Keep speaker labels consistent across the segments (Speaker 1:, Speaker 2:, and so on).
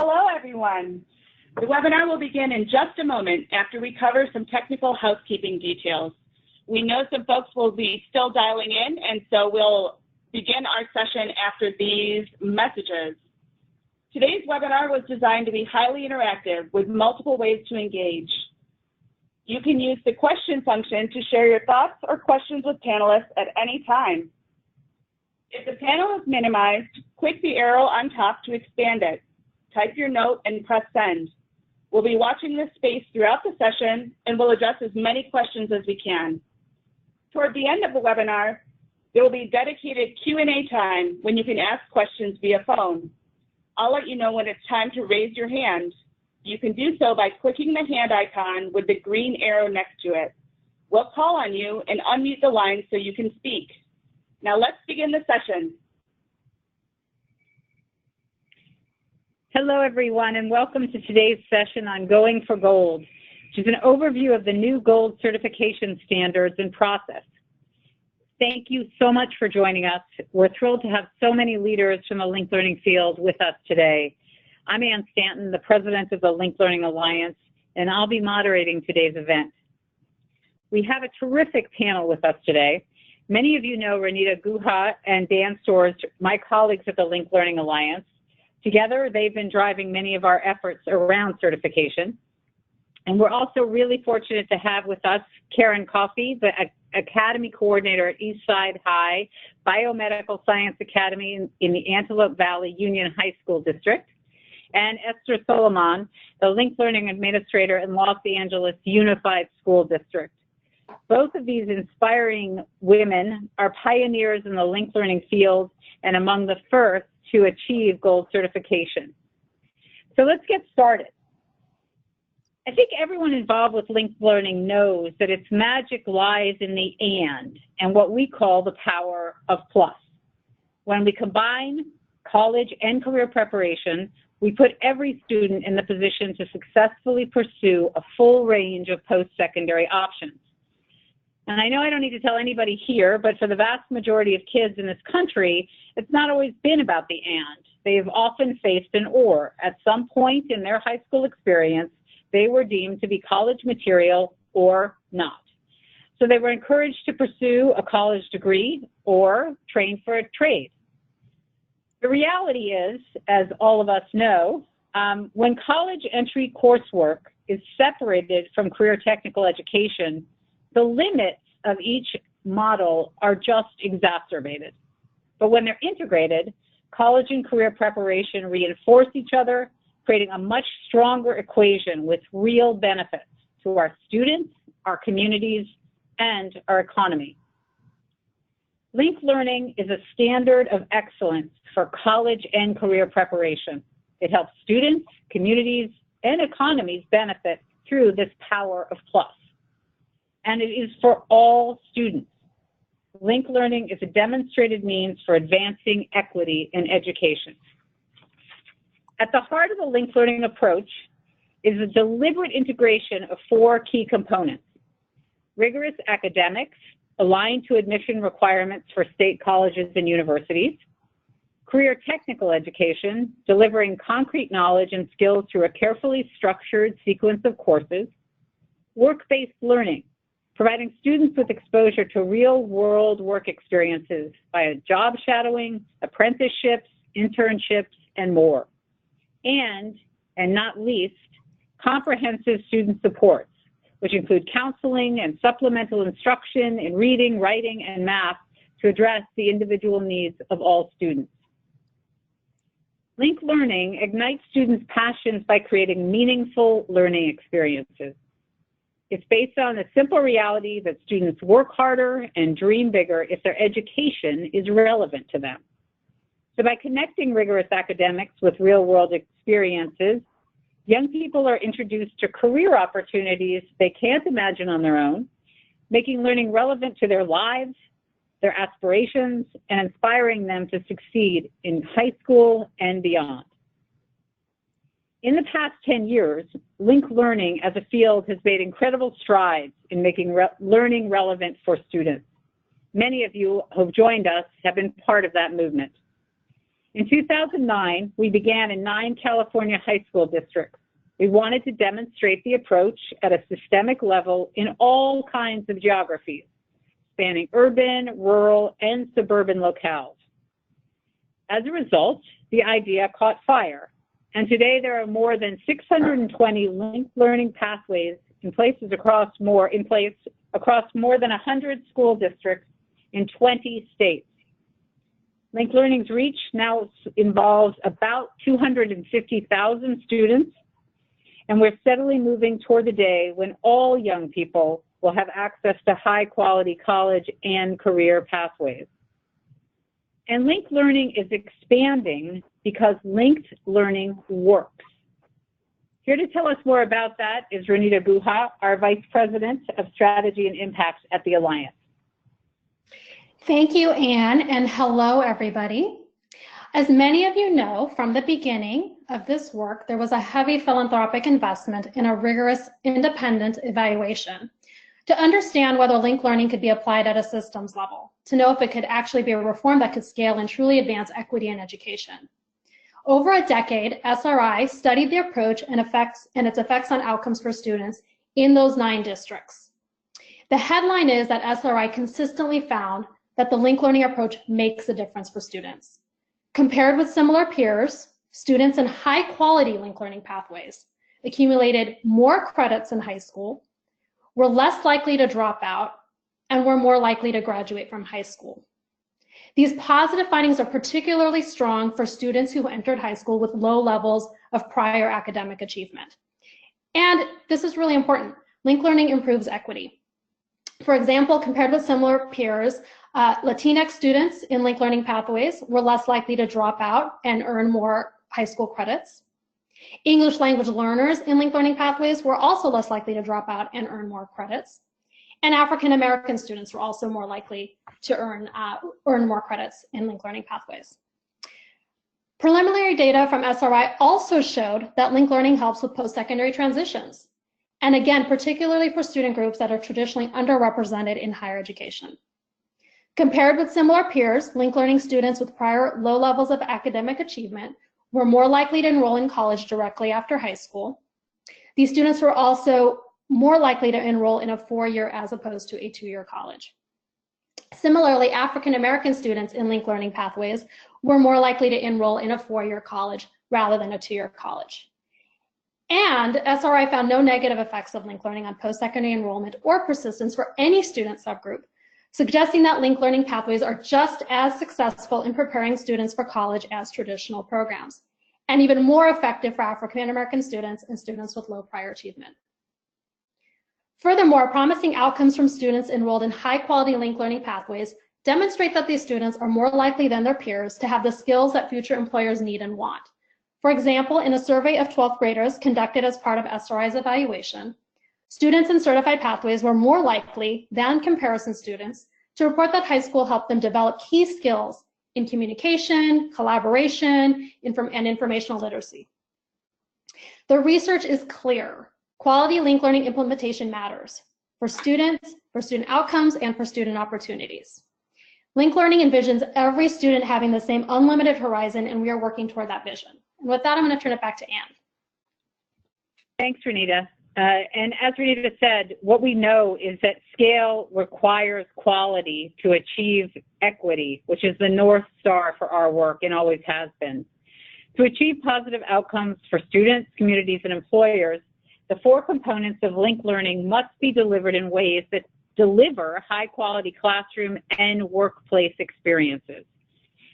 Speaker 1: Hello, everyone. The webinar will begin in just a moment after we cover some technical housekeeping details. We know some folks will be still dialing in, and so we'll begin our session after these messages. Today's webinar was designed to be highly interactive with multiple ways to engage. You can use the question function to share your thoughts or questions with panelists at any time. If the panel is minimized, click the arrow on top to expand it. Type your note and press send. We'll be watching this space throughout the session and we'll address as many questions as we can. Toward the end of the webinar, there will be dedicated Q&A time when you can ask questions via phone. I'll let you know when it's time to raise your hand. You can do so by clicking the hand icon with the green arrow next to it. We'll call on you and unmute the line so you can speak. Now let's begin the session.
Speaker 2: Hello, everyone, and welcome to today's session on Going for Gold, which is an overview of the new gold certification standards and process. Thank you so much for joining us. We're thrilled to have so many leaders from the Linked Learning field with us today. I'm Ann Stanton, the president of the Linked Learning Alliance, and I'll be moderating today's event. We have a terrific panel with us today. Many of you know Renita Guha and Dan Storrs, my colleagues at the Linked Learning Alliance. Together, they've been driving many of our efforts around certification. And we're also really fortunate to have with us Karen Coffey, the Academy Coordinator at Eastside High Biomedical Science Academy in the Antelope Valley Union High School District, and Esther Solomon, the Linked Learning Administrator in Los Angeles Unified School District. Both of these inspiring women are pioneers in the linked learning field and among the first to achieve gold certification. So let's get started. I think everyone involved with linked learning knows that its magic lies in the and what we call the power of plus. When we combine college and career preparation, we put every student in the position to successfully pursue a full range of post-secondary options. And I know I don't need to tell anybody here, but for the vast majority of kids in this country, it's not always been about the and. They've often faced an or. At some point in their high school experience, they were deemed to be college material or not. So they were encouraged to pursue a college degree or train for a trade. The reality is, as all of us know, when college entry coursework is separated from career technical education, the limits of each model are just exacerbated. But when they're integrated, college and career preparation reinforce each other, creating a much stronger equation with real benefits to our students, our communities, and our economy. Linked learning is a standard of excellence for college and career preparation. It helps students, communities, and economies benefit through this power of plus. And it is for all students. Linked learning is a demonstrated means for advancing equity in education. At the heart of the linked learning approach is a deliberate integration of four key components: rigorous academics aligned to admission requirements for state colleges and universities, career technical education, delivering concrete knowledge and skills through a carefully structured sequence of courses, work-based learning, providing students with exposure to real-world work experiences via job shadowing, apprenticeships, internships, and more. And not least, comprehensive student supports, which include counseling and supplemental instruction in reading, writing, and math to address the individual needs of all students. Linked learning ignites students' passions by creating meaningful learning experiences. It's based on the simple reality that students work harder and dream bigger if their education is relevant to them. So by connecting rigorous academics with real-world experiences, young people are introduced to career opportunities they can't imagine on their own, making learning relevant to their lives, their aspirations, and inspiring them to succeed in high school and beyond. In the past 10 years, linked learning as a field has made incredible strides in making learning relevant for students. Many of you who have joined us have been part of that movement. In 2009, we began in 9 California high school districts. We wanted to demonstrate the approach at a systemic level in all kinds of geographies, spanning urban, rural, and suburban locales. As a result, the idea caught fire, and today there are more than 620 linked learning pathways in place across more than 100 school districts in 20 states. Linked Learning's reach now involves about 250,000 students, and we're steadily moving toward the day when all young people will have access to high-quality college and career pathways. And linked learning is expanding because linked learning works. Here to tell us more about that is Ronita Guha, our Vice President of Strategy and Impact at the Alliance.
Speaker 3: Thank you, Anne, and hello, everybody. As many of you know, from the beginning of this work, there was a heavy philanthropic investment in a rigorous independent evaluation to understand whether linked learning could be applied at a systems level, to know if it could actually be a reform that could scale and truly advance equity in education. Over a decade, SRI studied the approach and its effects on outcomes for students in those 9 districts. The headline is that SRI consistently found that the linked learning approach makes a difference for students. Compared with similar peers, students in high-quality linked learning pathways accumulated more credits in high school, were less likely to drop out, and were more likely to graduate from high school. These positive findings are particularly strong for students who entered high school with low levels of prior academic achievement. And this is really important. Linked learning improves equity. For example, compared with similar peers, Latinx students in linked learning pathways were less likely to drop out and earn more high school credits. English language learners in linked learning pathways were also less likely to drop out and earn more credits. And African American students were also more likely to earn more credits in linked learning pathways. Preliminary data from SRI also showed that linked learning helps with post-secondary transitions. And again, particularly for student groups that are traditionally underrepresented in higher education. Compared with similar peers, linked learning students with prior low levels of academic achievement were more likely to enroll in college directly after high school. These students were also more likely to enroll in a 4-year as opposed to a 2-year college. Similarly, African American students in linked learning pathways were more likely to enroll in a 4-year college rather than a 2-year college. And SRI found no negative effects of linked learning on post-secondary enrollment or persistence for any student subgroup, suggesting that linked learning pathways are just as successful in preparing students for college as traditional programs, and even more effective for African American students and students with low prior achievement. Furthermore, promising outcomes from students enrolled in high-quality linked learning pathways demonstrate that these students are more likely than their peers to have the skills that future employers need and want. For example, in a survey of 12th graders conducted as part of SRI's evaluation, students in certified pathways were more likely than comparison students to report that high school helped them develop key skills in communication, collaboration, and informational literacy. The research is clear. Quality linked learning implementation matters for students, for student outcomes, and for student opportunities. Linked learning envisions every student having the same unlimited horizon, and we are working toward that vision. And with that, I'm going to turn it back to Anne.
Speaker 2: Thanks, Ronita. And as Ronita said, what we know is that scale requires quality to achieve equity, which is the North Star for our work and always has been. To achieve positive outcomes for students, communities, and employers, the 4 components of linked learning must be delivered in ways that deliver high-quality classroom and workplace experiences.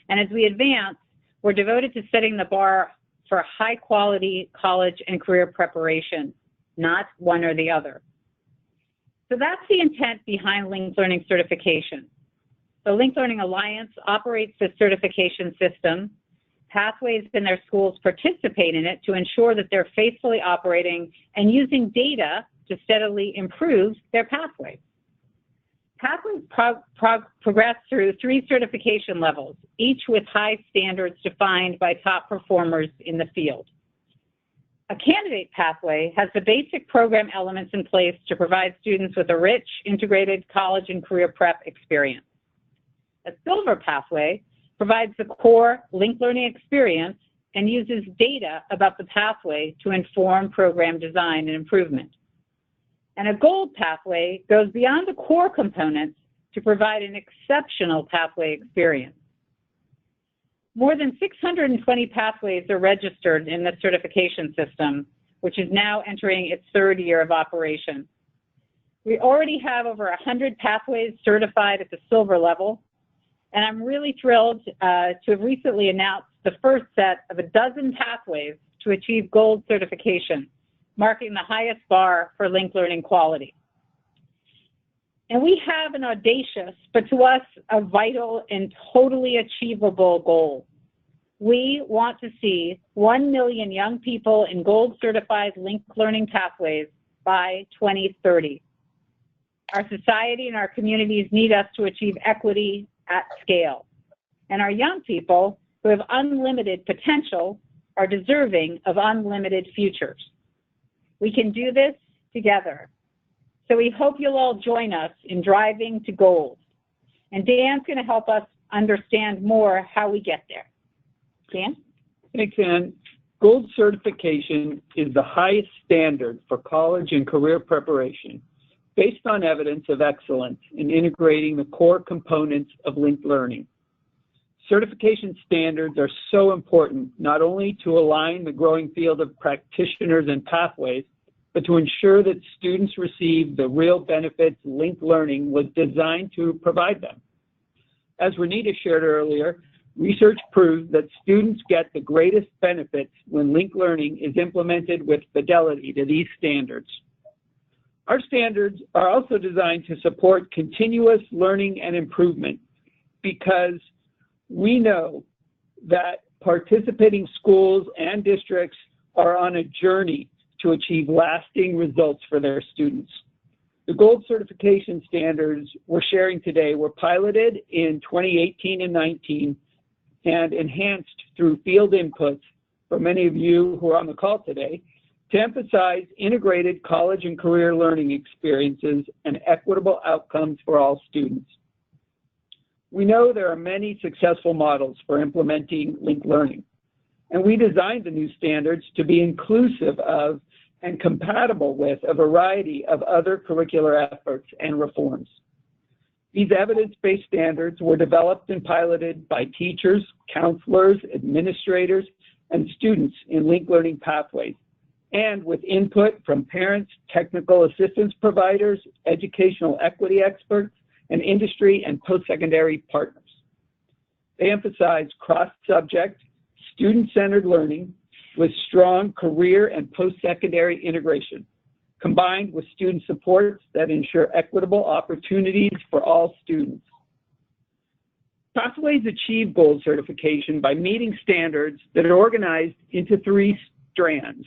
Speaker 2: And as we advance, we're devoted to setting the bar for high-quality college and career preparation, not one or the other. So that's the intent behind linked learning certification. The Linked Learning Alliance operates the certification system. Pathways in their schools participate in it to ensure that they're faithfully operating and using data to steadily improve their pathways. Pathways progress through 3 certification levels, each with high standards defined by top performers in the field. A candidate pathway has the basic program elements in place to provide students with a rich, integrated college and career prep experience. A silver pathway provides the core linked learning experience, and uses data about the pathway to inform program design and improvement. And a GOLD pathway goes beyond the core components to provide an exceptional pathway experience. More than 620 pathways are registered in the certification system, which is now entering its third year of operation. We already have over 100 pathways certified at the silver level, and I'm really thrilled to have recently announced the first set of 12 pathways to achieve gold certification, marking the highest bar for linked learning quality. And we have an audacious, but to us, a vital and totally achievable goal. We want to see 1 million young people in gold certified linked learning pathways by 2030. Our society and our communities need us to achieve equity at scale. And our young people who have unlimited potential are deserving of unlimited futures. We can do this together. So we hope you'll all join us in driving to gold. And Dan's going to help us understand more how we get there. Dan?
Speaker 4: Thanks, Ann. Gold certification is the highest standard for college and career preparation based on evidence of excellence in integrating the core components of linked learning. Certification standards are so important not only to align the growing field of practitioners and pathways, but to ensure that students receive the real benefits linked learning was designed to provide them. As Renita shared earlier, research proves that students get the greatest benefits when linked learning is implemented with fidelity to these standards. Our standards are also designed to support continuous learning and improvement because we know that participating schools and districts are on a journey to achieve lasting results for their students. The gold certification standards we're sharing today were piloted in 2018 and 19 and enhanced through field inputs for many of you who are on the call today to emphasize integrated college and career learning experiences and equitable outcomes for all students. We know there are many successful models for implementing linked learning, and we designed the new standards to be inclusive of and compatible with a variety of other curricular efforts and reforms. These evidence-based standards were developed and piloted by teachers, counselors, administrators, and students in linked learning pathways, and with input from parents, technical assistance providers, educational equity experts, and industry and post-secondary partners. They emphasize cross-subject, student-centered learning with strong career and post-secondary integration, combined with student supports that ensure equitable opportunities for all students. Pathways achieve gold certification by meeting standards that are organized into 3 strands.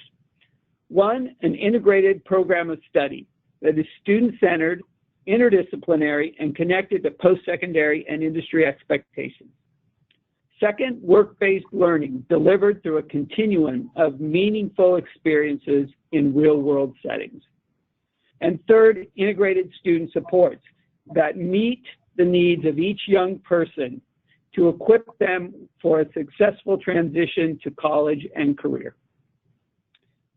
Speaker 4: 1, an integrated program of study that is student-centered, interdisciplinary, and connected to post-secondary and industry expectations. 2nd, work-based learning delivered through a continuum of meaningful experiences in real-world settings. And 3rd, integrated student supports that meet the needs of each young person to equip them for a successful transition to college and career.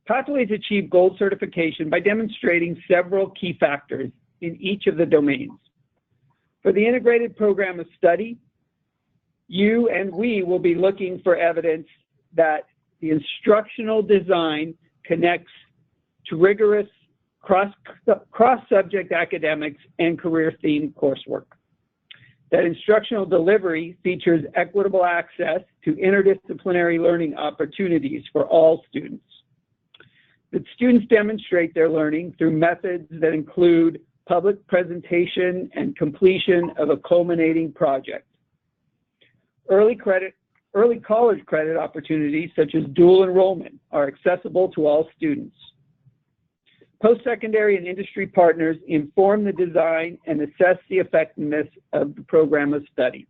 Speaker 4: Pathways achieve gold certification by demonstrating several key factors in each of the domains. For the integrated program of study, you and we will be looking for evidence that the instructional design connects to rigorous cross-subject academics and career-themed coursework. That instructional delivery features equitable access to interdisciplinary learning opportunities for all students. That students demonstrate their learning through methods that include public presentation and completion of a culminating project. Early college credit opportunities such as dual enrollment are accessible to all students. Post-secondary and industry partners inform the design and assess the effectiveness of the program of study.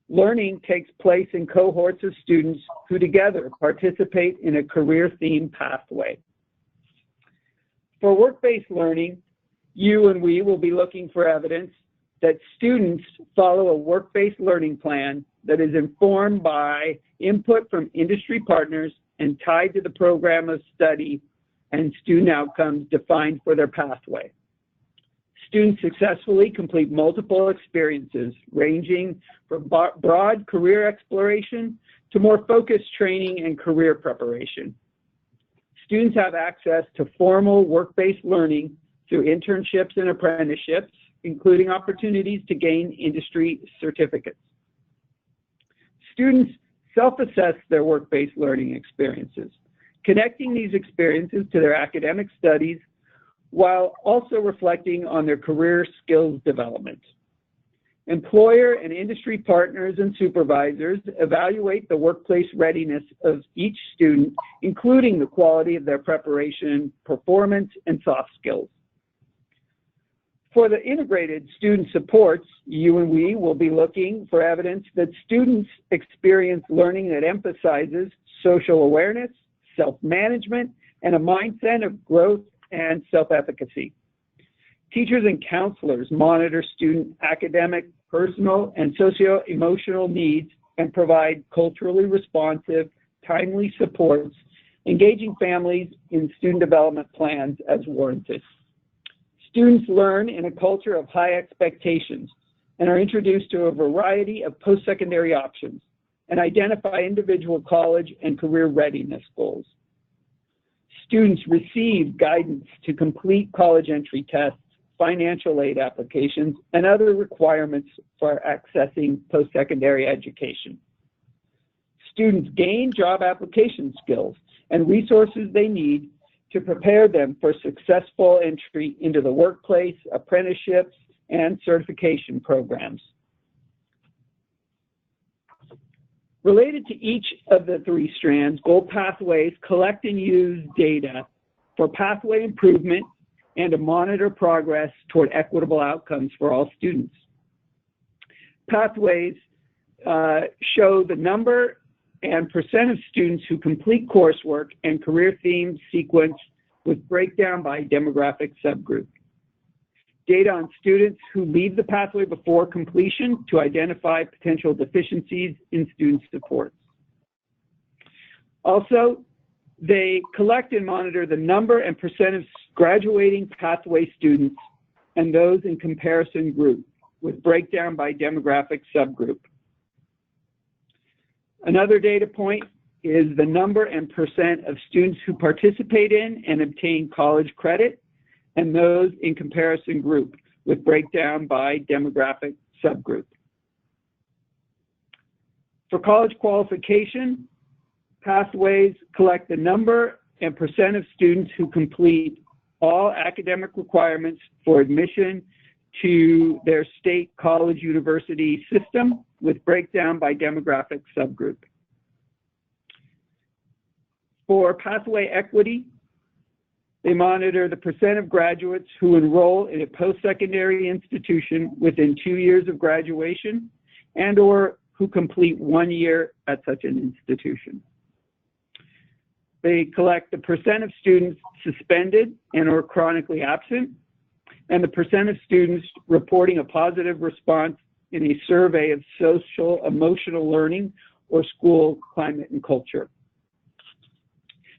Speaker 4: Learning takes place in cohorts of students who together participate in a career-themed pathway. For work-based learning, you and we will be looking for evidence that students follow a work-based learning plan that is informed by input from industry partners and tied to the program of study and student outcomes defined for their pathway. Students successfully complete multiple experiences ranging from broad career exploration to more focused training and career preparation. Students have access to formal work-based learning through internships and apprenticeships, including opportunities to gain industry certificates. Students self-assess their work-based learning experiences, connecting these experiences to their academic studies while also reflecting on their career skills development. Employer and industry partners and supervisors evaluate the workplace readiness of each student, including the quality of their preparation, performance, and soft skills. For the integrated student supports, you and we will be looking for evidence that students experience learning that emphasizes social awareness, self-management, and a mindset of growth and self-efficacy. Teachers and counselors monitor student academic, personal, and socio-emotional needs and provide culturally responsive, timely supports, engaging families in student development plans as warranted. Students learn in a culture of high expectations and are introduced to a variety of post-secondary options and identify individual college and career readiness goals. Students receive guidance to complete college entry tests, financial aid applications, and other requirements for accessing post-secondary education. Students gain job application skills and resources they need to prepare them for successful entry into the workplace, apprenticeships, and certification programs. Related to each of the three strands, Gold Pathways collect and use data for pathway improvement and to monitor progress toward equitable outcomes for all students. Pathways show the number and percent of students who complete coursework and career themed sequence with breakdown by demographic subgroup. Data on students who leave the pathway before completion to identify potential deficiencies in student supports. Also, they collect and monitor the number and percent of graduating pathway students and those in comparison group with breakdown by demographic subgroup. Another data point is the number and percent of students who participate in and obtain college credit and those in comparison group with breakdown by demographic subgroup. For college qualification, Pathways collect the number and percent of students who complete all academic requirements for admission to their state college university system with breakdown by demographic subgroup. For pathway equity, they monitor the percent of graduates who enroll in a post-secondary institution within 2 years of graduation and or who complete 1 year at such an institution. They collect the percent of students suspended and or chronically absent and the percent of students reporting a positive response in a survey of social emotional learning or school climate and culture.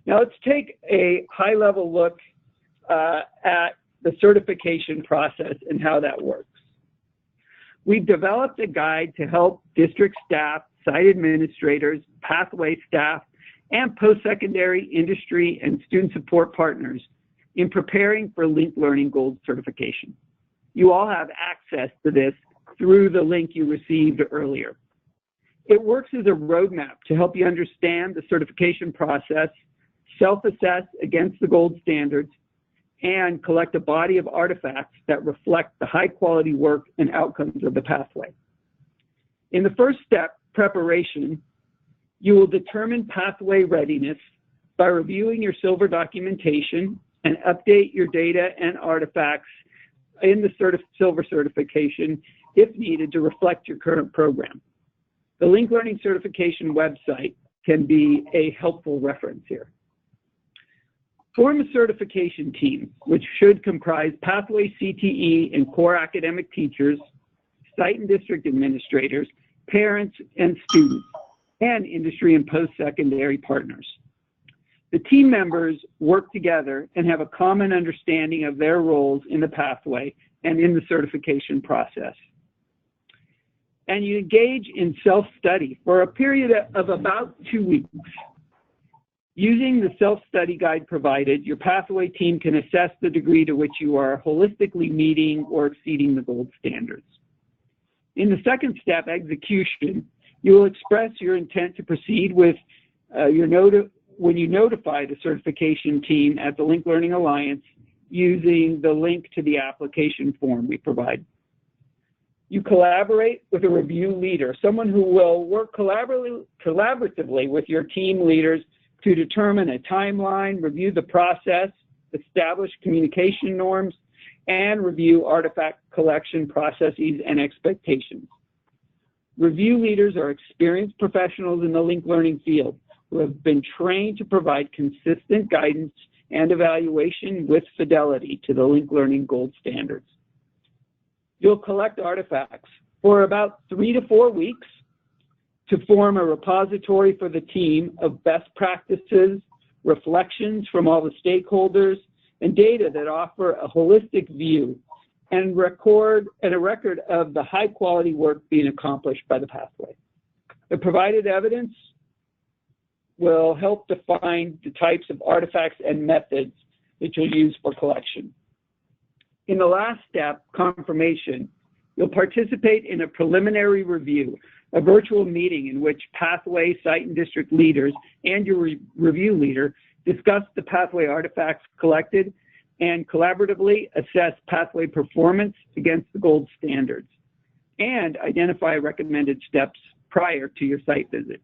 Speaker 4: Now let's take a high-level look at the certification process and how that works. We've developed a guide to help district staff, site administrators, pathway staff, and post-secondary industry and student support partners in preparing for Linked Learning Gold certification. You all have access to this through the link you received earlier. It works as a roadmap to help you understand the certification process, self-assess against the gold standards, and collect a body of artifacts that reflect the high-quality work and outcomes of the pathway. In the first step, preparation, you will determine pathway readiness by reviewing your silver documentation and update your data and artifacts in the silver certification if needed to reflect your current program. The Linked Learning Certification website can be a helpful reference here. Form a certification team, which should comprise pathway CTE and core academic teachers, site and district administrators, parents and students, and industry and post-secondary partners. The team members work together and have a common understanding of their roles in the pathway and in the certification process. And you engage in self-study for a period of about 2 weeks. Using the self-study guide provided, your pathway team can assess the degree to which you are holistically meeting or exceeding the gold standards. In the second step, execution, you will express your intent to proceed with when you notify the certification team at the Link Learning Alliance using the link to the application form we provide. You collaborate with a review leader, someone who will work collaboratively with your team leaders to determine a timeline, review the process, establish communication norms, and review artifact collection processes and expectations. Review leaders are experienced professionals in the Link Learning field who have been trained to provide consistent guidance and evaluation with fidelity to the Link Learning Gold standards. You'll collect artifacts for about 3 to 4 weeks to form a repository for the team of best practices, reflections from all the stakeholders, and data that offer a holistic view and a record of the high quality work being accomplished by the pathway. The provided evidence will help define the types of artifacts and methods that you'll use for collection. In the last step, confirmation, you'll participate in a preliminary review, a virtual meeting in which pathway, site, and district leaders and your review leader discuss the pathway artifacts collected and collaboratively assess pathway performance against the gold standards and identify recommended steps prior to your site visit.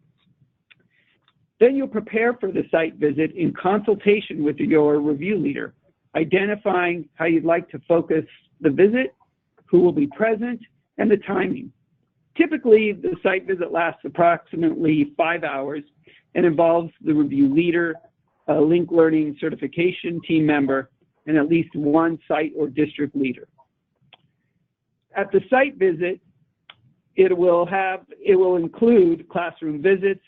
Speaker 4: Then you'll prepare for the site visit in consultation with your review leader, identifying how you'd like to focus the visit, who will be present, and the timing. Typically, the site visit lasts approximately 5 hours and involves the review leader, a Link Learning certification team member, and at least one site or district leader. At the site visit, it will include classroom visits,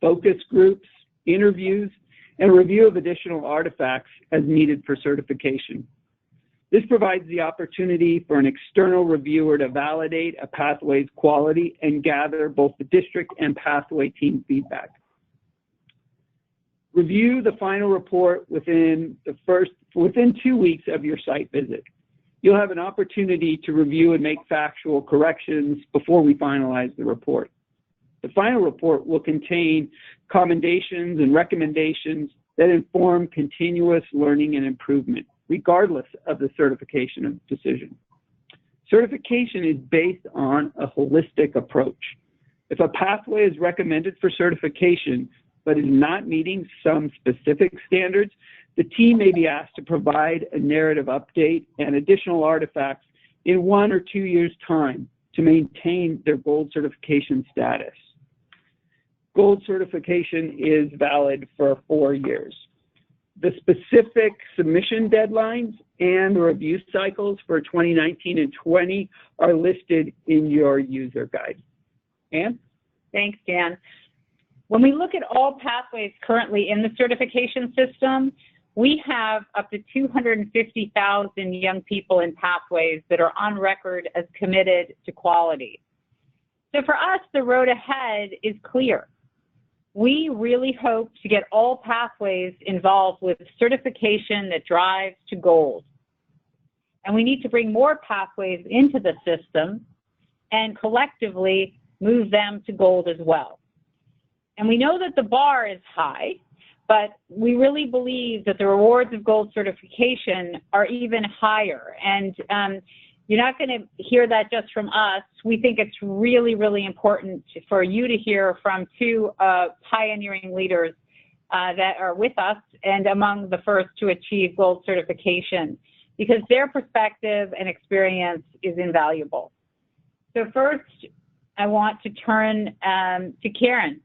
Speaker 4: focus groups, interviews, and review of additional artifacts as needed for certification. This provides the opportunity for an external reviewer to validate a pathway's quality and gather both the district and pathway team feedback. Review the final report within 2 weeks of your site visit. You'll have an opportunity to review and make factual corrections before we finalize the report. The final report will contain commendations and recommendations that inform continuous learning and improvement, regardless of the certification decision. Certification is based on a holistic approach. If a pathway is recommended for certification but is not meeting some specific standards, the team may be asked to provide a narrative update and additional artifacts in 1 or 2 years' time to maintain their gold certification status. Gold certification is valid for 4 years. The specific submission deadlines and the review cycles for 2019 and 20 are listed in your user guide. Ann?
Speaker 2: Thanks, Dan. When we look at all pathways currently in the certification system, we have up to 250,000 young people in pathways that are on record as committed to quality. So for us, the road ahead is clear. We really hope to get all pathways involved with certification that drives to gold. And we need to bring more pathways into the system and collectively move them to gold as well. And we know that the bar is high, but we really believe that the rewards of gold certification are even higher. And you're not going to hear that just from us. We think it's really, really important for you to hear from two pioneering leaders that are with us and among the first to achieve gold certification, because their perspective and experience is invaluable. So first, I want to turn to Karen.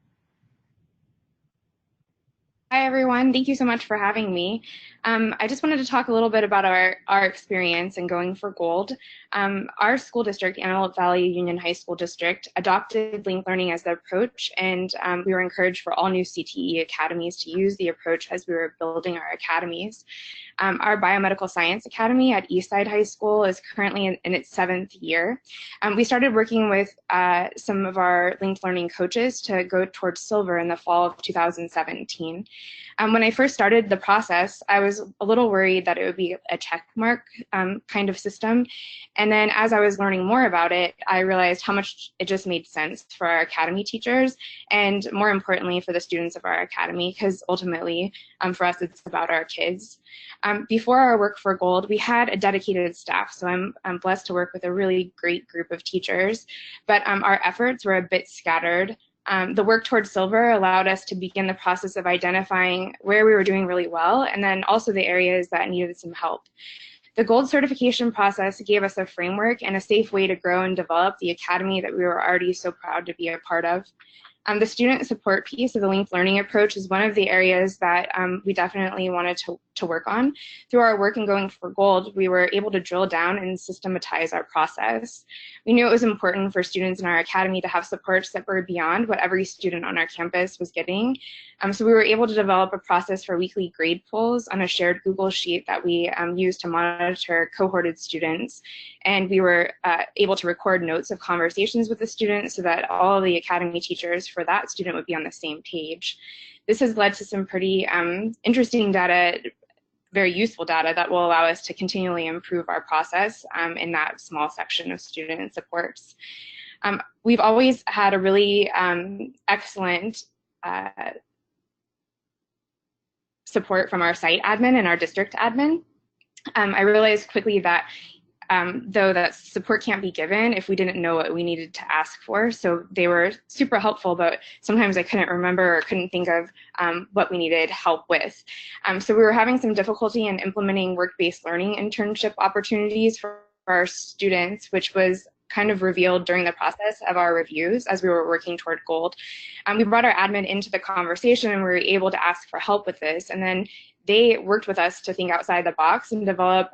Speaker 5: Hi, everyone. Thank you so much for having me. I just wanted to talk a little bit about our experience in going for gold. Our school district, Antelope Valley Union High School District, adopted linked learning as the approach, and we were encouraged for all new CTE academies to use the approach as we were building our academies. Our Biomedical Science Academy at Eastside High School is currently in its 7th year. We started working with some of our linked learning coaches to go towards silver in the fall of 2017. When I first started the process, I was a little worried that it would be a check mark kind of system. And then as I was learning more about it, I realized how much it just made sense for our academy teachers and more importantly for the students of our academy, because ultimately for us it's about our kids. Before our work for gold, we had a dedicated staff, so I'm blessed to work with a really great group of teachers, but our efforts were a bit scattered. The work towards silver allowed us to begin the process of identifying where we were doing really well and then also the areas that needed some help. The gold certification process gave us a framework and a safe way to grow and develop the academy that we were already so proud to be a part of. The student support piece of the linked learning approach is one of the areas that we definitely wanted to work on. Through our work in going for gold, we were able to drill down and systematize our process. We knew it was important for students in our academy to have supports that were beyond what every student on our campus was getting. So we were able to develop a process for weekly grade pulls on a shared Google Sheet that we used to monitor cohorted students. And we were able to record notes of conversations with the students so that all of the academy teachers for that student would be on the same page. This has led to some pretty interesting data, very useful data that will allow us to continually improve our process in that small section of student supports. We've always had a really excellent support from our site admin and our district admin. I realized quickly that though that support can't be given if we didn't know what we needed to ask for. So they were super helpful, but sometimes I couldn't remember or couldn't think of what we needed help with. So we were having some difficulty in implementing work-based learning internship opportunities for our students, which was kind of revealed during the process of our reviews as we were working toward gold. We brought our admin into the conversation and we were able to ask for help with this. And then they worked with us to think outside the box and develop,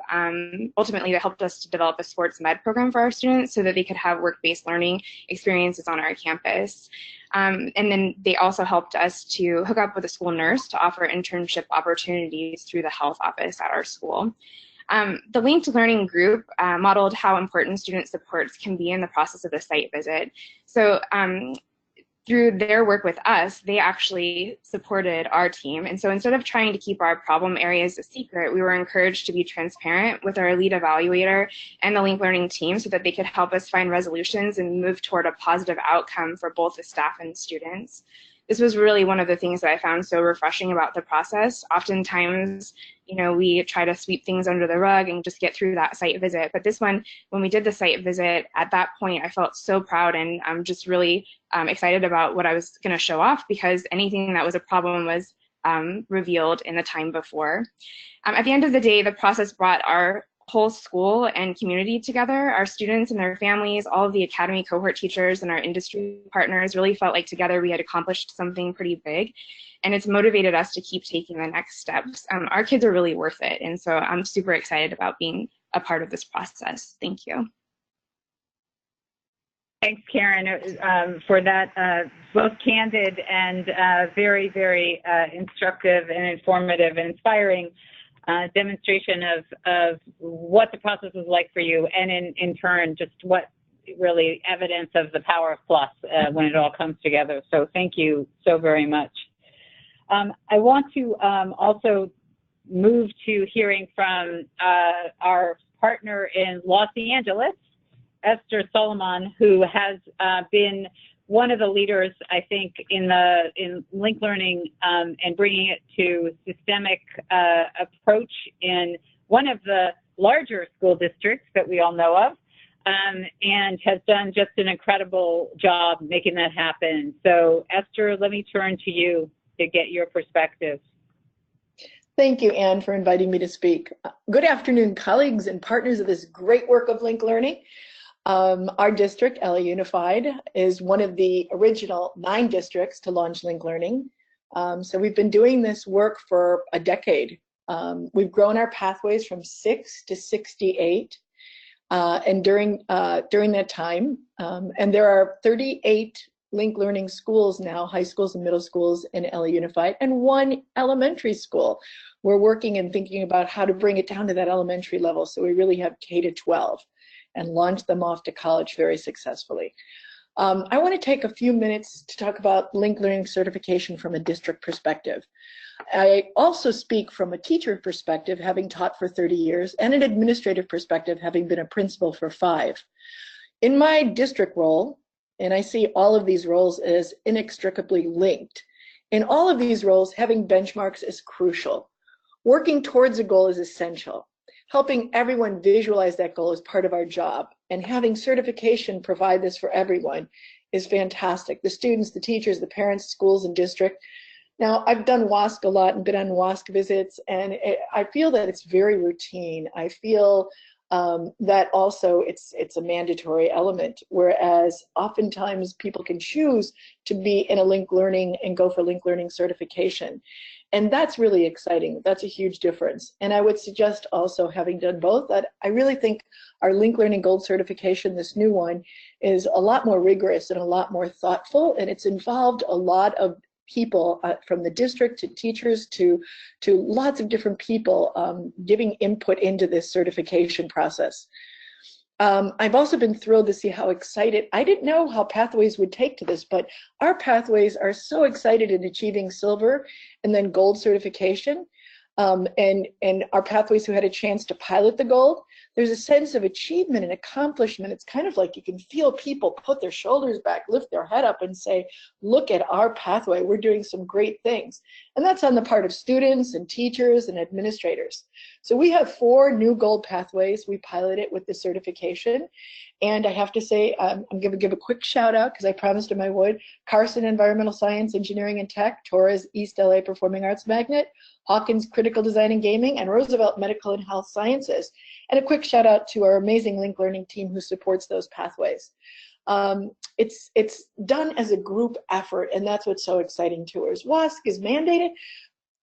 Speaker 5: ultimately they helped us to develop a sports med program for our students so that they could have work-based learning experiences on our campus. And then they also helped us to hook up with a school nurse to offer internship opportunities through the health office at our school. The linked learning group modeled how important student supports can be in the process of the site visit. So through their work with us, they actually supported our team. And so instead of trying to keep our problem areas a secret, we were encouraged to be transparent with our lead evaluator and the linked learning team so that they could help us find resolutions and move toward a positive outcome for both the staff and students. This was really one of the things that I found so refreshing about the process. Oftentimes, you know, we try to sweep things under the rug and just get through that site visit. But this one, when we did the site visit, at that point, I felt so proud and I'm just really excited about what I was going to show off because anything that was a problem was revealed in the time before. At the end of the day, the process brought our whole school and community together. Our students and their families, all of the academy cohort teachers and our industry partners really felt like together we had accomplished something pretty big. And it's motivated us to keep taking the next steps. Our kids are really worth it. And so I'm super excited about being a part of this process. Thank you.
Speaker 2: Thanks, Karen, for that both candid and very, very instructive and informative and inspiring demonstration of what the process was like for you, and in turn, just what really evidence of the power of plus when it all comes together. So thank you so very much. I want to also move to hearing from our partner in Los Angeles, Esther Solomon, who has been one of the leaders, I think, in linked learning and bringing it to systemic approach in one of the larger school districts that we all know of, and has done just an incredible job making that happen. So, Esther, let me turn to you to get your perspective.
Speaker 6: Thank you, Anne, for inviting me to speak. Good afternoon, colleagues and partners of this great work of linked learning. Our district, LA Unified, is one of the original 9 districts to launch linked learning. So we've been doing this work for a decade. We've grown our pathways from 6 to 68. And during that time, and there are 38 Link Learning schools now, high schools and middle schools in LA Unified, and 1 elementary school. We're working and thinking about how to bring it down to that elementary level, so we really have K to 12 and launch them off to college very successfully. I want to take a few minutes to talk about Link Learning certification from a district perspective. I also speak from a teacher perspective, having taught for 30 years, and an administrative perspective, having been a principal for 5. In my district role, and I see all of these roles as inextricably linked, in all of these roles, having benchmarks is crucial. Working towards a goal is essential. Helping everyone visualize that goal is part of our job, and having certification provide this for everyone is fantastic. The students, the teachers, the parents, schools, and district. Now, I've done WASC a lot and been on WASC visits, and I feel that it's very routine. I feel that also it's a mandatory element, whereas oftentimes people can choose to be in a Link Learning and go for Link Learning certification. And that's really exciting. That's a huge difference. And I would suggest also, having done both, that I really think our Link Learning Gold certification, this new one, is a lot more rigorous and a lot more thoughtful, and it's involved a lot of people from the district to teachers to lots of different people giving input into this certification process. I've also been thrilled to see how excited, I didn't know how Pathways would take to this, but our Pathways are so excited in achieving silver and then gold certification. And our Pathways who had a chance to pilot the gold, there's a sense of achievement and accomplishment. It's kind of like you can feel people put their shoulders back, lift their head up and say, look at our pathway, we're doing some great things. And that's on the part of students and teachers and administrators. So we have 4 new gold pathways. We piloted with the certification. And I have to say, I'm going to give a quick shout out because I promised him I would. Carson Environmental Science, Engineering and Tech, Torres East LA Performing Arts Magnet, Hawkins Critical Design and Gaming, and Roosevelt Medical and Health Sciences. And a quick shout out to our amazing Link Learning team who supports those pathways. It's done as a group effort, and that's what's so exciting to us. WASC is mandated.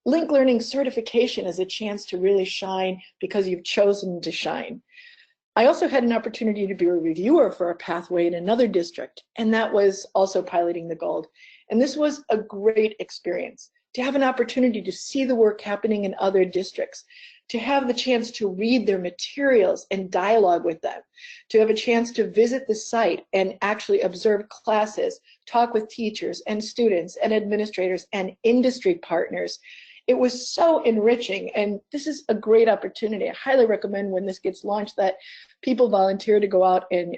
Speaker 6: Link Learning certification is a chance to really shine because you've chosen to shine. I also had an opportunity to be a reviewer for a pathway in another district, and that was also piloting the gold. And this was a great experience, to have an opportunity to see the work happening in other districts, to have the chance to read their materials and dialogue with them, to have a chance to visit the site and actually observe classes, talk with teachers and students and administrators and industry partners. It was so enriching, and this is a great opportunity. I highly recommend when this gets launched that people volunteer to go out and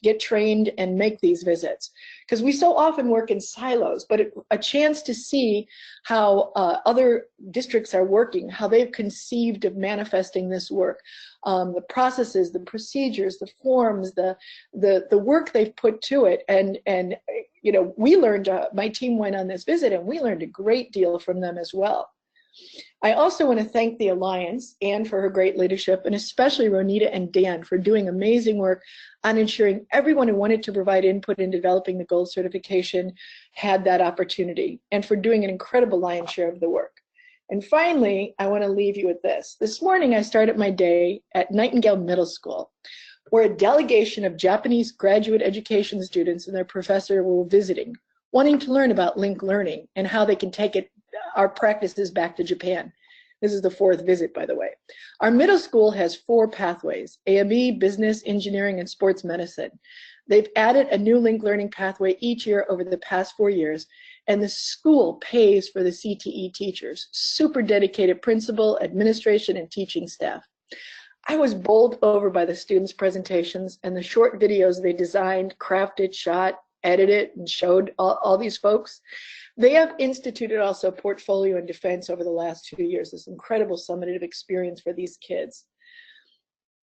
Speaker 6: get trained and make these visits, because we so often work in silos, but a chance to see how other districts are working, how they've conceived of manifesting this work, the processes, the procedures, the forms, the work they've put to it, and you know, we learned, my team went on this visit and we learned a great deal from them as well. I also want to thank the Alliance, Anne for her great leadership, and especially Ronita and Dan for doing amazing work on ensuring everyone who wanted to provide input in developing the gold certification had that opportunity, and for doing an incredible lion's share of the work. And finally, I want to leave you with this. This morning I started my day at Nightingale Middle School, where a delegation of Japanese graduate education students and their professor were visiting, wanting to learn about Link Learning and how they can take our practices back to Japan. This is the 4th visit, by the way. Our middle school has 4 pathways: AME, Business, Engineering, and Sports Medicine. They've added a new Link Learning pathway each year over the past 4 years, and the school pays for the CTE teachers, super dedicated principal, administration, and teaching staff. I was bowled over by the students' presentations and the short videos they designed, crafted, shot, edited, and showed all these folks. They have instituted also Portfolio in Defense over the last 2 years, this incredible summative experience for these kids.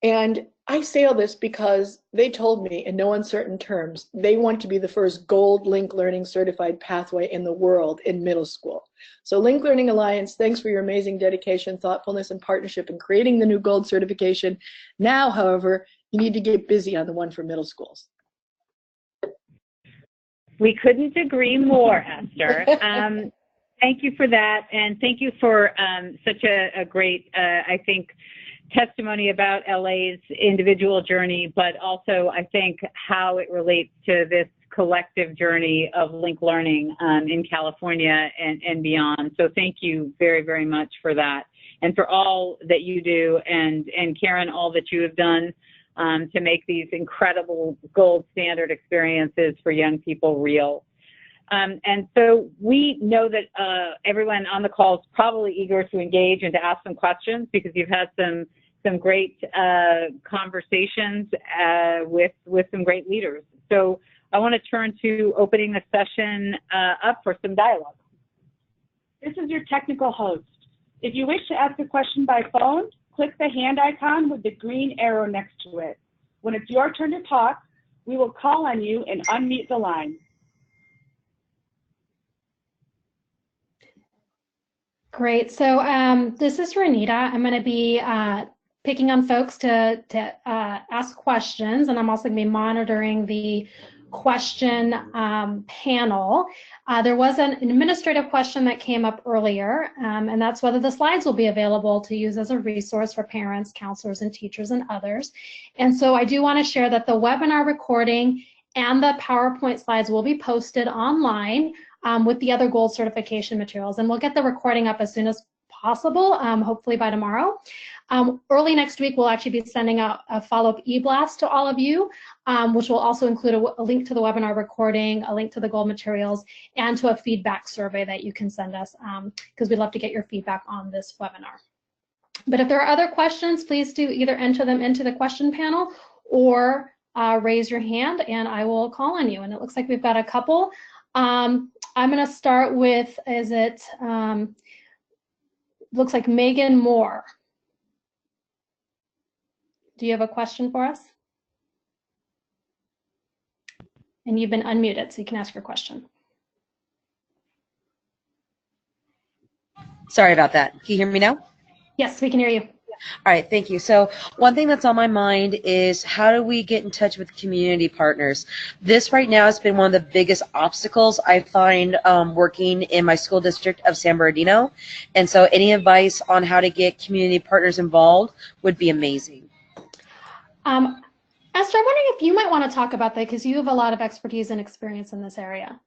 Speaker 6: And I say all this because they told me in no uncertain terms, they want to be the first gold Link Learning certified pathway in the world in middle school. So Link Learning Alliance, thanks for your amazing dedication, thoughtfulness, and partnership in creating the new gold certification. Now, however, you need to get busy on the one for middle schools.
Speaker 2: We couldn't agree more, Esther. Thank you for that, and thank you for such a great, I think, testimony about LA's individual journey, but also I think how it relates to this collective journey of linked learning in California and beyond. So thank you very, very much for that, and for all that you do, and Karen, all that you have done to make these incredible gold standard experiences for young people real. And so we know that everyone on the call is probably eager to engage and to ask some questions, because you've had some great conversations with some great leaders. So I want to turn to opening the session up for some dialogue.
Speaker 1: This is your technical host. If you wish to ask a question by phone, click the hand icon with the green arrow next to it. When it's your turn to talk, we will call on you and unmute the line.
Speaker 3: Great. So this is Renita. I'm going to be picking on folks to ask questions, and I'm also going to be monitoring the question panel. There was an administrative question that came up earlier, and that's whether the slides will be available to use as a resource for parents, counselors, and teachers and others. And so I do want to share that the webinar recording and the PowerPoint slides will be posted online with the other gold certification materials, and we'll get the recording up as soon as possible, hopefully by tomorrow. Early next week, we'll actually be sending out a follow-up e-blast to all of you, which will also include a link to the webinar recording, a link to the gold materials, and to a feedback survey that you can send us, because we'd love to get your feedback on this webinar. But if there are other questions, please do either enter them into the question panel or raise your hand and I will call on you. And it looks like we've got a couple. I'm going to start with, looks like Megan Moore. Do you have a question for us? And you've been unmuted, so you can ask your question.
Speaker 7: Sorry about that. Can you hear me now?
Speaker 3: Yes, we can hear you.
Speaker 7: All right, thank you. So one thing that's on my mind is how do we get in touch with community partners? This right now has been one of the biggest obstacles I find working in my school district of San Bernardino. And so any advice on how to get community partners involved would be amazing.
Speaker 3: Esther, I'm wondering if you might want to talk about that, because you have a lot of expertise and experience in this area.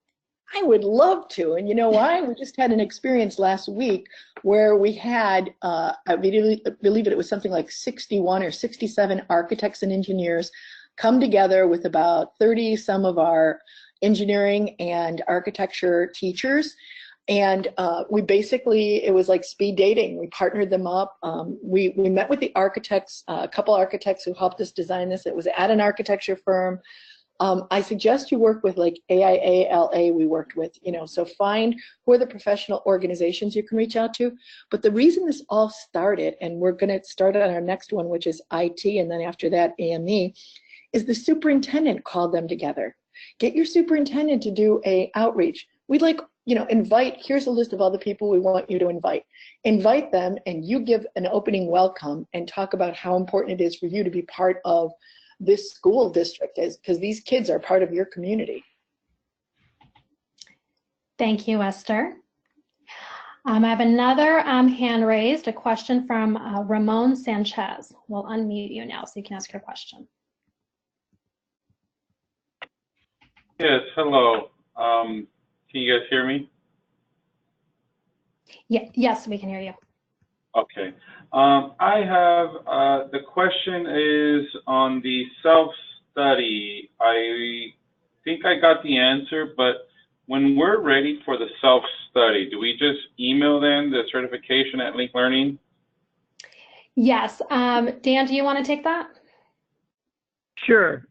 Speaker 6: I would love to, and you know why? We just had an experience last week where we had, I believe it was something like 61 or 67 architects and engineers come together with about 30 some of our engineering and architecture teachers. And we basically, it was like speed dating. We partnered them up. We met with the architects, a couple architects who helped us design this. It was at an architecture firm. I suggest you work with like AIA-LA we worked with, so find who are the professional organizations you can reach out to. But the reason this all started, and we're going to start on our next one, which is IT, and then after that AME, is the superintendent called them together. Get your superintendent to do a outreach. We'd like, invite, here's a list of all the people we want you to invite. Invite them, and you give an opening welcome and talk about how important it is for you to be part of this school district, because these kids are part of your community.
Speaker 3: Thank you, Esther. I have another hand raised, a question from Ramon Sanchez. We'll unmute you now so you can ask your question.
Speaker 8: Yes, hello. Can you guys hear me?
Speaker 3: Yeah, yes, we can hear you.
Speaker 8: Okay. I have, the question is on the self-study. I think I got the answer, but when we're ready for the self-study, do we just email them the certification at Link Learning?
Speaker 3: Yes. Dan, do you want to take that?
Speaker 4: Sure.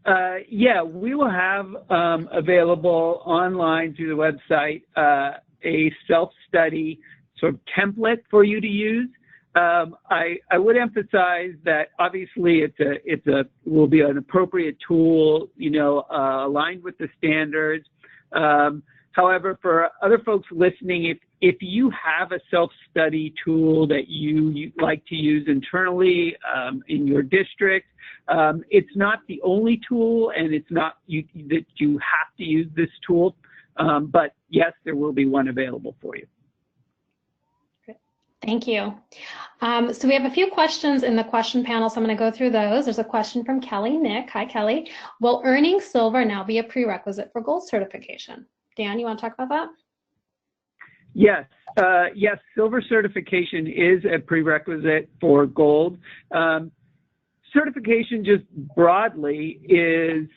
Speaker 4: Yeah, we will have available online through the website a self-study sort of template for you to use. I would emphasize that obviously it will be an appropriate tool, aligned with the standards. However, for other folks listening, if you have a self-study tool that you like to use internally in your district, it's not the only tool, and it's not that you have to use this tool, but yes, there will be one available for you.
Speaker 3: Thank you. So we have a few questions in the question panel, so I'm going to go through those. There's a question from Kelly Nick. Hi, Kelly. Will earning silver now be a prerequisite for gold certification? Dan, you want to talk about that?
Speaker 4: Yes. Yes, silver certification is a prerequisite for gold. Certification just broadly is,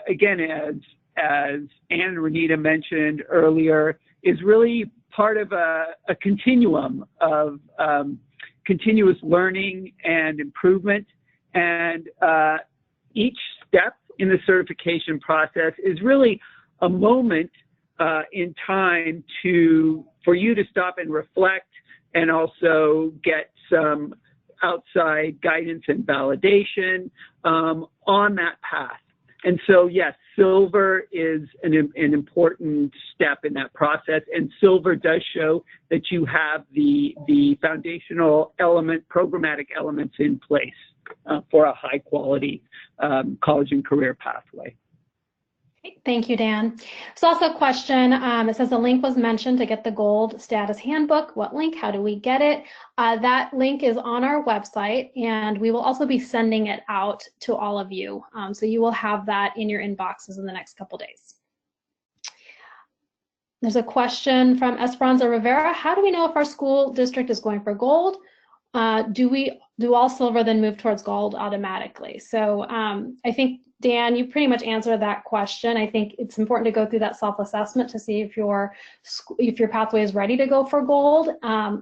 Speaker 4: again, as Anne and Renita mentioned earlier, is really part of a continuum of continuous learning and improvement. And each step in the certification process is really a moment in time for you to stop and reflect and also get some outside guidance and validation on that path. And so, yes, silver is an important step in that process, and silver does show that you have the foundational element, programmatic elements in place for a high quality college and career pathway.
Speaker 3: Thank you, Dan. There's also a question. It says a link was mentioned to get the gold status handbook. What link? How do we get it? That link is on our website, and we will also be sending it out to all of you. So you will have that in your inboxes in the next couple days. There's a question from Esperanza Rivera. How do we know if our school district is going for gold? Do all silver then move towards gold automatically? So I think, Dan, you pretty much answered that question. I think it's important to go through that self-assessment to see if your pathway is ready to go for gold,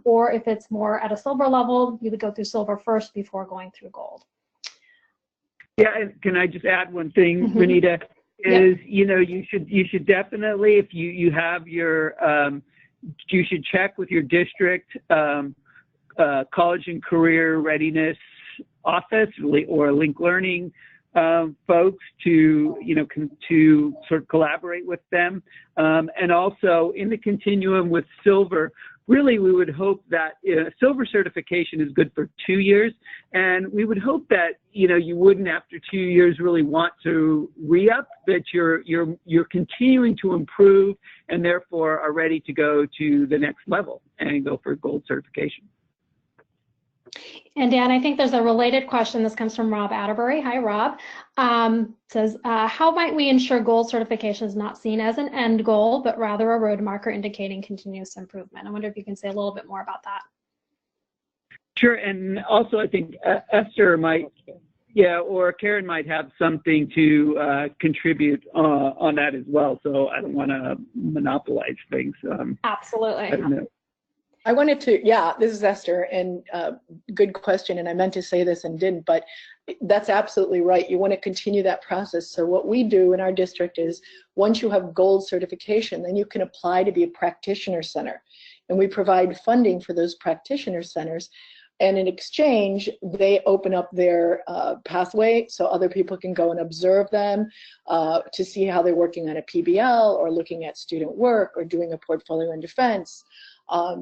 Speaker 3: or if it's more at a silver level, you would go through silver first before going through gold.
Speaker 4: Yeah, and can I just add one thing, Renita? Is, you know, you should definitely, if you have your, you should check with your district college and career readiness office or Link Learning folks to, to sort of collaborate with them. And also in the continuum with silver, really we would hope that silver certification is good for 2 years. And we would hope that, you wouldn't after 2 years really want to re-up, that you're continuing to improve and therefore are ready to go to the next level and go for gold certification.
Speaker 3: And Dan, I think there's a related question. This comes from Rob Atterbury. Hi, Rob. Says, how might we ensure gold certification is not seen as an end goal, but rather a road marker indicating continuous improvement? I wonder if you can say a little bit more about that.
Speaker 4: Sure, and also I think Esther might, or Karen might have something to contribute on that as well. So I don't want to monopolize things.
Speaker 3: Absolutely.
Speaker 4: I don't know.
Speaker 6: I wanted to, this is Esther, and good question, and I meant to say this and didn't, but that's absolutely right. You want to continue that process. So what we do in our district is once you have gold certification, then you can apply to be a practitioner center. And we provide funding for those practitioner centers. And in exchange, they open up their pathway so other people can go and observe them to see how they're working on a PBL or looking at student work or doing a portfolio in defense.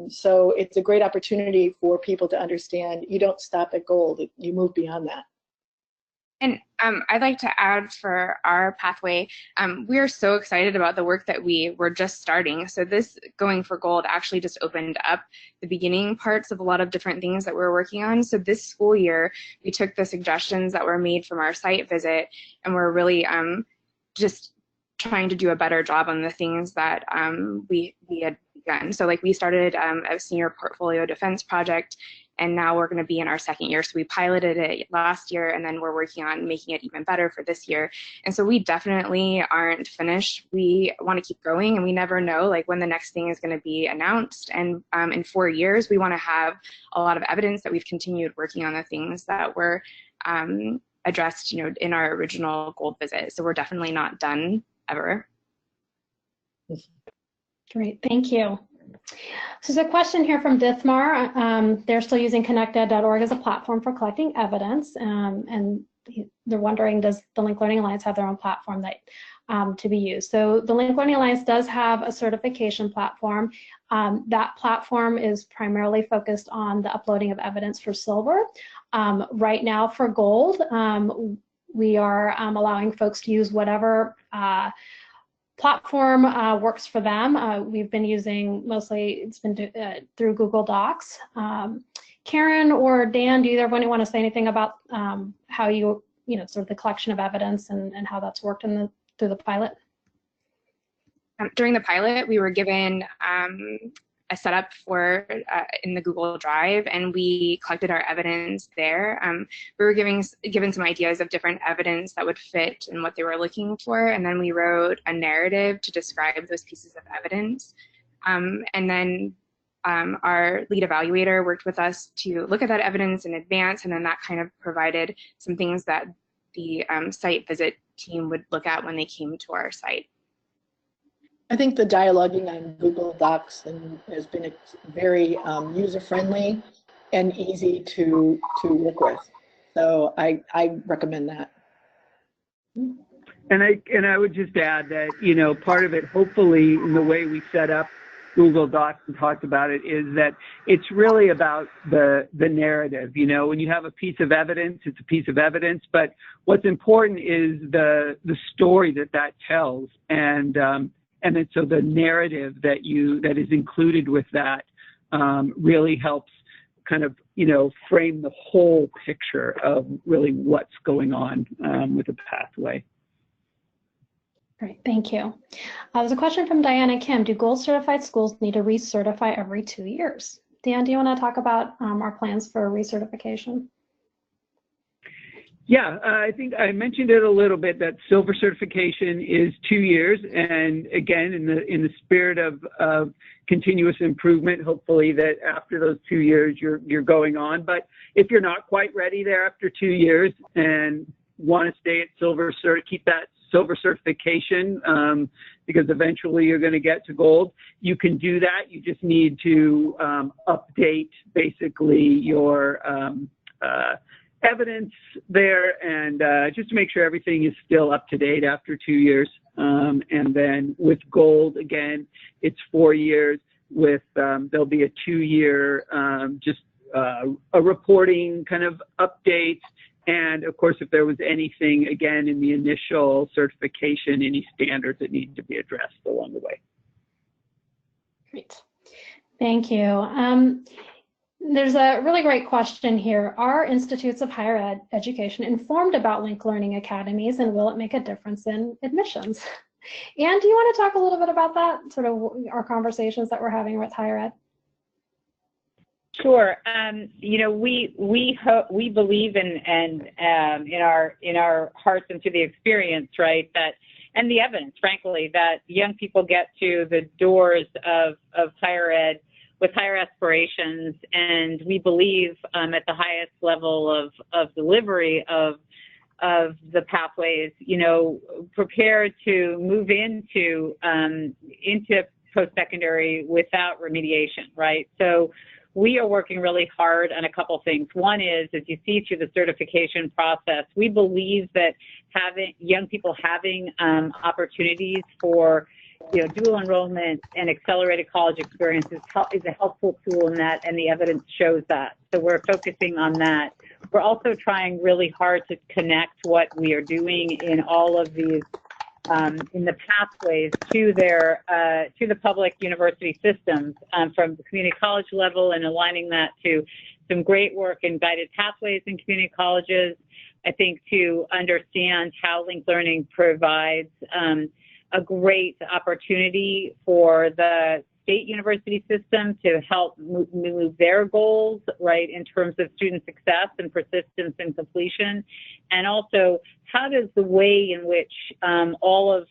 Speaker 6: So it's a great opportunity for people to understand you don't stop at gold, you move beyond that.
Speaker 5: And I'd like to add for our pathway, we are so excited about the work that we were just starting. So this going for gold actually just opened up the beginning parts of a lot of different things that we're working on. So this school year, we took the suggestions that were made from our site visit, and we're really just trying to do a better job on the things that we had begun. So like we started a senior portfolio defense project, and now we're going to be in our second year. So we piloted it last year, and then we're working on making it even better for this year. And so we definitely aren't finished. We want to keep going, and we never know like when the next thing is going to be announced. And in 4 years, we want to have a lot of evidence that we've continued working on the things that were addressed, in our original gold visit. So we're definitely not done ever.
Speaker 3: Great, thank you. So there's a question here from Dithmar. They're still using connected.org as a platform for collecting evidence, and they're wondering, does the Link Learning Alliance have their own platform that to be used? So the Link Learning Alliance does have a certification platform. That platform is primarily focused on the uploading of evidence for silver. Right now for gold, we are allowing folks to use whatever platform works for them. We've been using mostly, it's been through Google Docs. Karen or Dan, do either of you want to say anything about how you sort of the collection of evidence and how that's worked through the pilot?
Speaker 5: During the pilot, we were given a setup for in the Google Drive, and we collected our evidence there. We were given some ideas of different evidence that would fit and what they were looking for, and then we wrote a narrative to describe those pieces of evidence. And then our lead evaluator worked with us to look at that evidence in advance, and then that kind of provided some things that the site visit team would look at when they came to our site.
Speaker 6: I think the dialoguing on Google Docs has been very user-friendly and easy to work with. So I recommend that.
Speaker 4: And I would just add that, part of it, hopefully, in the way we set up Google Docs and talked about it, is that it's really about the narrative. When you have a piece of evidence, it's a piece of evidence, but what's important is the story that tells, and then so the narrative that is included with that really helps kind of frame the whole picture of really what's going on with the pathway.
Speaker 3: Great, thank you. There's a question from Diana Kim. Do gold certified schools need to recertify every 2 years? Dan, do you want to talk about our plans for recertification?
Speaker 4: Yeah, I think I mentioned it a little bit that silver certification is 2 years, and again, in the spirit of continuous improvement, hopefully that after those 2 years you're going on. But if you're not quite ready there after 2 years and want to stay at silver cert, keep that silver certification because eventually you're going to get to gold. You can do that. You just need to update basically your evidence there, and just to make sure everything is still up to date after 2 years. And then with gold, again, it's 4 years. With there'll be a 2-year just a reporting kind of update. And of course, if there was anything, again, in the initial certification, any standards that need to be addressed along the way.
Speaker 3: Great. Thank you. There's a really great question here. Are institutes of higher education informed about linked learning academies, and will it make a difference in admissions? Anne, do you want to talk a little bit about that, sort of our conversations that we're having with higher ed?
Speaker 2: Sure. We believe in our hearts and through the experience, right, that and the evidence, frankly, that young people get to the doors of higher ed with higher aspirations, and we believe at the highest level of delivery of the pathways, prepared to move into post-secondary without remediation, right? So we are working really hard on a couple things. One is, as you see through the certification process, we believe that young people having opportunities for dual enrollment and accelerated college experience is a helpful tool in that, and the evidence shows that. So we're focusing on that. We're also trying really hard to connect what we are doing in all of these in the pathways to the public university systems from the community college level, and aligning that to some great work in guided pathways in community colleges. I think to understand how linked learning provides a great opportunity for the state university system to help move their goals, right, in terms of student success and persistence and completion. And also, how does the way in which all of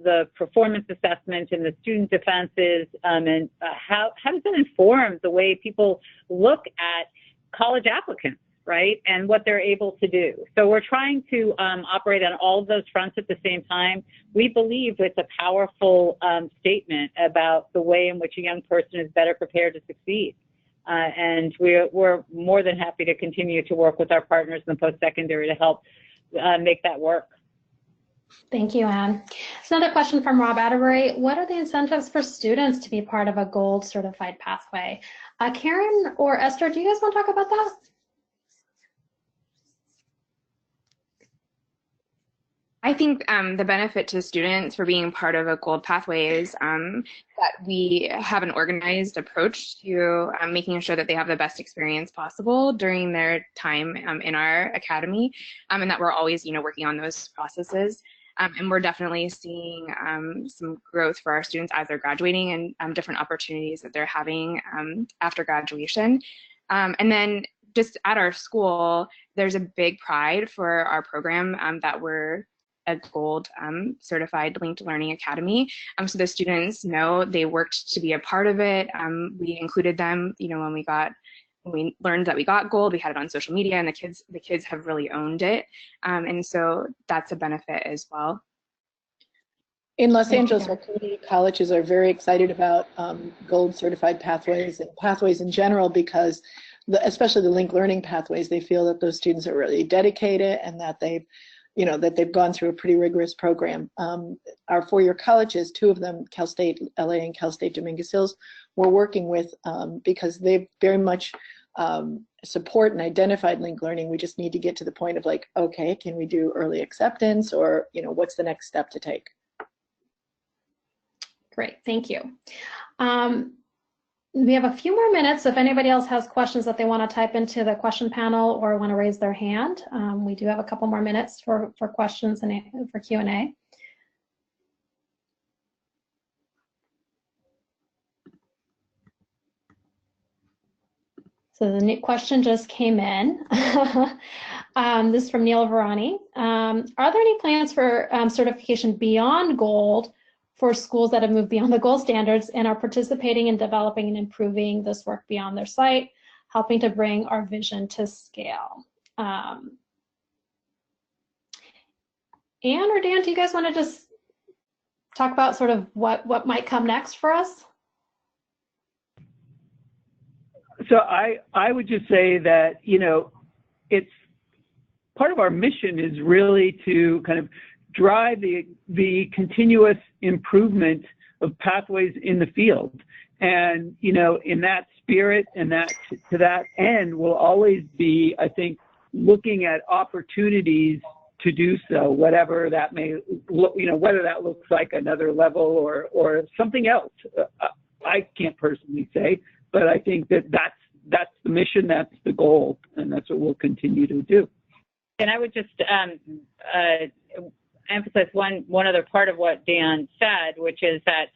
Speaker 2: the performance assessment and the student defenses and how does that inform the way people look at college applicants, right, and what they're able to do? So we're trying to operate on all of those fronts at the same time. We believe it's a powerful statement about the way in which a young person is better prepared to succeed. And we're more than happy to continue to work with our partners in the post-secondary to help make that work.
Speaker 3: Thank you, Anne. So another question from Rob Atterbury. What are the incentives for students to be part of a gold certified pathway? Karen or Esther, do you guys want to talk about that?
Speaker 5: I think the benefit to students for being part of a Gold Pathway is that we have an organized approach to making sure that they have the best experience possible during their time in our academy, and that we're always, working on those processes. And we're definitely seeing some growth for our students as they're graduating and different opportunities that they're having after graduation. And then just at our school, there's a big pride for our program that we're a Gold certified linked learning academy. So the students know they worked to be a part of it. We included them, when we learned that we got Gold, we had it on social media, and the kids have really owned it. And so that's a benefit as well.
Speaker 6: In Los Angeles, our community colleges are very excited about Gold certified pathways and pathways in general, because especially the linked learning pathways, they feel that those students are really dedicated and that they've gone through a pretty rigorous program. Our four-year colleges, two of them, Cal State LA and Cal State Dominguez Hills, we're working with because they very much support and identified linked learning. We just need to get to the point of like, okay, can we do early acceptance, or what's the next step to take?
Speaker 3: Great, thank you. We have a few more minutes. If anybody else has questions that they want to type into the question panel or want to raise their hand, we do have a couple more minutes for questions and for Q&A. So the question just came in. This is from Neil Varani. Are there any plans for certification beyond Gold for schools that have moved beyond the Gold standards and are participating in developing and improving this work beyond their site, helping to bring our vision to scale? Anne or Dan, do you guys want to just talk about sort of what might come next for us?
Speaker 4: So I would just say that, it's part of our mission is really to kind of drive the continuous improvement of pathways in the field. And, in that spirit and to that end will always be, I think, looking at opportunities to do so, whatever that may look, whether that looks like another level or something else. I can't personally say, but I think that's the mission, that's the goal, and that's what we'll continue to do.
Speaker 2: And I would just emphasize one other part of what Dan said, which is that,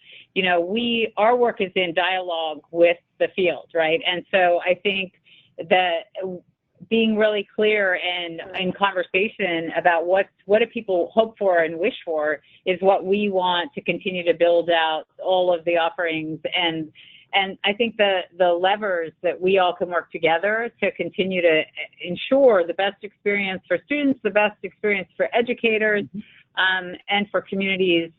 Speaker 2: our work is in dialogue with the field, right? And so I think that being really clear and in conversation about what do people hope for and wish for is what we want to continue to build out all of the offerings. And I think the levers that we all can work together to continue to ensure the best experience for students, the best experience for educators, and for communities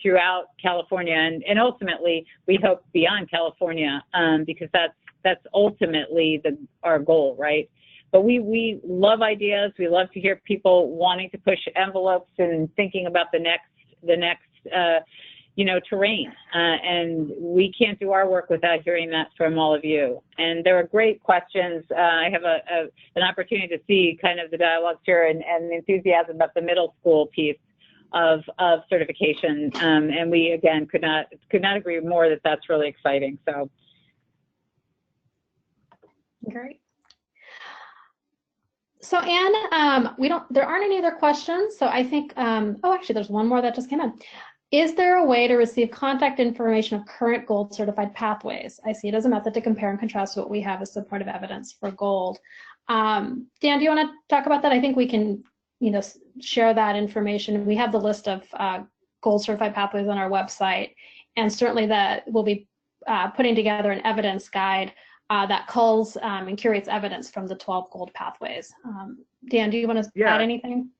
Speaker 2: throughout California, and ultimately we hope beyond California, because that's ultimately our goal, right? But we love ideas. We love to hear people wanting to push envelopes and thinking about the next terrain. And we can't do our work without hearing that from all of you. And there are great questions. I have an opportunity to see kind of the dialogues here and the enthusiasm about the middle school piece of certification. And we, again, could not agree more that that's really exciting. So.
Speaker 3: Great. So Anne, there aren't any other questions. So I think, actually there's one more that just came in. Is there a way to receive contact information of current Gold certified pathways? I see it as a method to compare and contrast what we have as supportive evidence for Gold. Dan, do you want to talk about that? I think we can, share that information. We have the list of Gold certified pathways on our website, and certainly that we'll be putting together an evidence guide that culls and curates evidence from the 12 Gold pathways. Dan, do you want to add anything?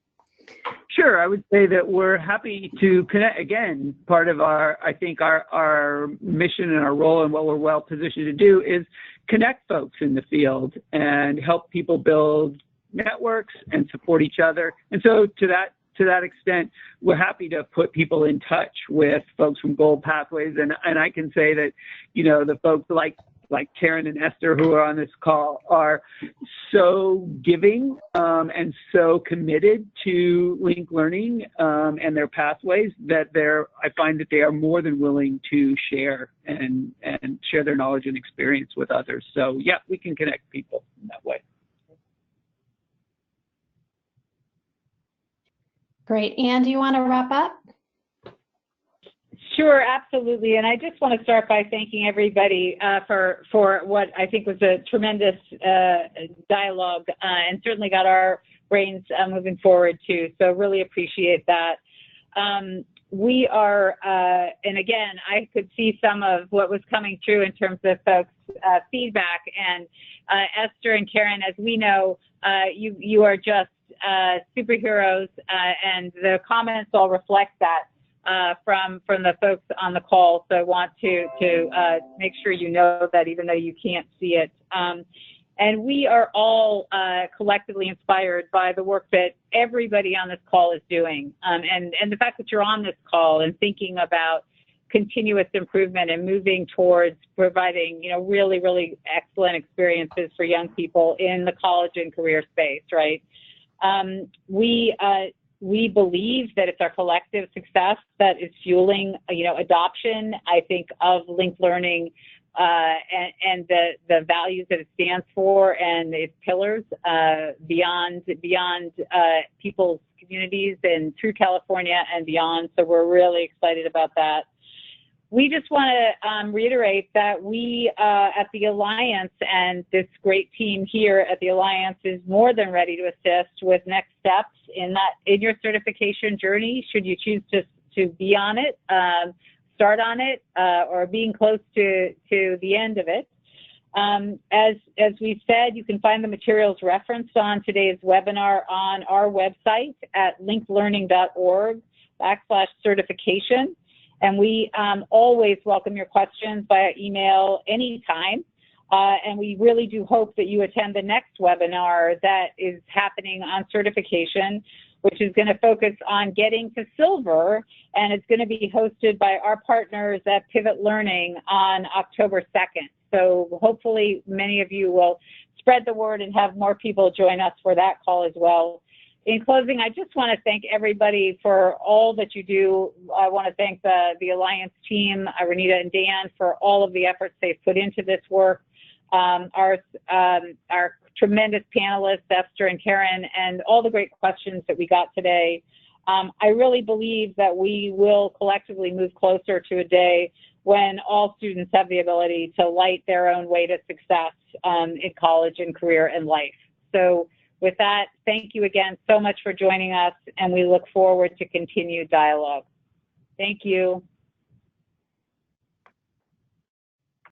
Speaker 4: Sure. I would say that we're happy to connect. Again, part of our mission and our role and what we're well positioned to do is connect folks in the field and help people build networks and support each other. And so to that extent, we're happy to put people in touch with folks from Gold Pathways. And I can say that, the folks like like Karen and Esther, who are on this call, are so giving and so committed to linked learning and their pathways that I find that they are more than willing to share and share their knowledge and experience with others. So yeah, we can connect people in that way.
Speaker 3: Great. Anne, do you want to wrap up?
Speaker 2: Sure, absolutely. And I just want to start by thanking everybody for what I think was a tremendous dialogue and certainly got our brains moving forward too. So really appreciate that. We are, and again, I could see some of what was coming through in terms of folks' feedback. And Esther and Karen, as we know, you are just superheroes, and the comments all reflect that. From the folks on the call, so I want to make sure you know that even though you can't see it. And we are all collectively inspired by the work that everybody on this call is doing, and the fact that you're on this call and thinking about continuous improvement and moving towards providing, really, really excellent experiences for young people in the college and career space, right? We believe that it's our collective success that is fueling, adoption, I think, of linked learning and the values that it stands for and its pillars beyond people's communities and through California and beyond. So we're really excited about that. We just want to reiterate that we at the Alliance and this great team here at the Alliance is more than ready to assist with next steps in your certification journey, should you choose to be on it, start on it, or being close to the end of it. As we've said, you can find the materials referenced on today's webinar on our website at linkedlearning.org/certification. And we always welcome your questions via email anytime. And we really do hope that you attend the next webinar that is happening on certification, which is going to focus on getting to silver. And it's going to be hosted by our partners at Pivot Learning on October 2nd. So hopefully many of you will spread the word and have more people join us for that call as well. In closing, I just want to thank everybody for all that you do. I want to thank the Alliance team, Renita and Dan, for all of the efforts they've put into this work. Our tremendous panelists, Esther and Karen, and all the great questions that we got today. I really believe that we will collectively move closer to a day when all students have the ability to light their own way to success in college and career and life. So with that, thank you again so much for joining us, and we look forward to continued dialogue. Thank you.